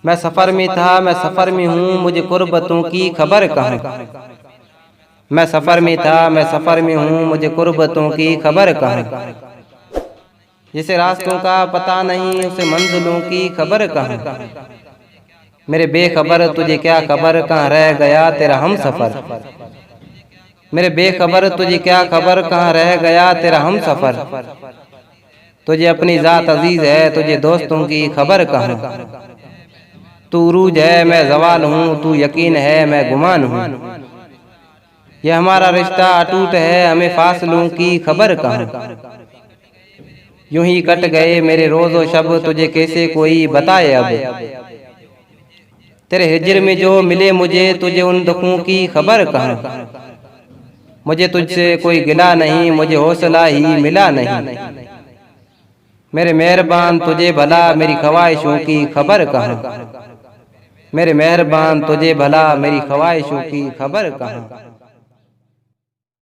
मैं सफ़र में था, मैं सफ़र में हूँ, मुझे कुर्बतों की खबर कहाँ। मैं सफ़र में था, मैं सफ़र में हूँ, मुझे कुर्बतों की खबर कहाँ। जिसे रास्तों का पता नहीं, उसे मंजिलों की खबर कहाँ। मेरे बेखबर तुझे क्या खबर, कहाँ रह गया तेरा हम सफ़र। मेरे बेखबर तुझे क्या खबर, कहाँ रह गया तेरा हम सफ़र। तुझे अपनी ज़ात अजीज़ है, तुझे दोस्तों की खबर कहाँ। तू उरूज है, मैं ज़वाल हूँ, तू यकीन है, मैं गुमान हूँ। ये हमारा रिश्ता अटूट है, हमें फासलों की खबर कहाँ। यूं ही कट गए मेरे रोज़ो शब, तुझे कैसे कोई बताए अब। तेरे हिज्र में जो मिले मुझे, तुझे उन दुखों की खबर कहाँ। मुझे तुझसे कोई गिला नहीं, मुझे हौसला ही मिला नहीं। मेरे मेहरबान तुझे भला, मेरी ख्वाहिशों की खबर कहाँ। मेरे मेहरबान तुझे भला, मेरी ख्वाहिशों की खबर कहाँ।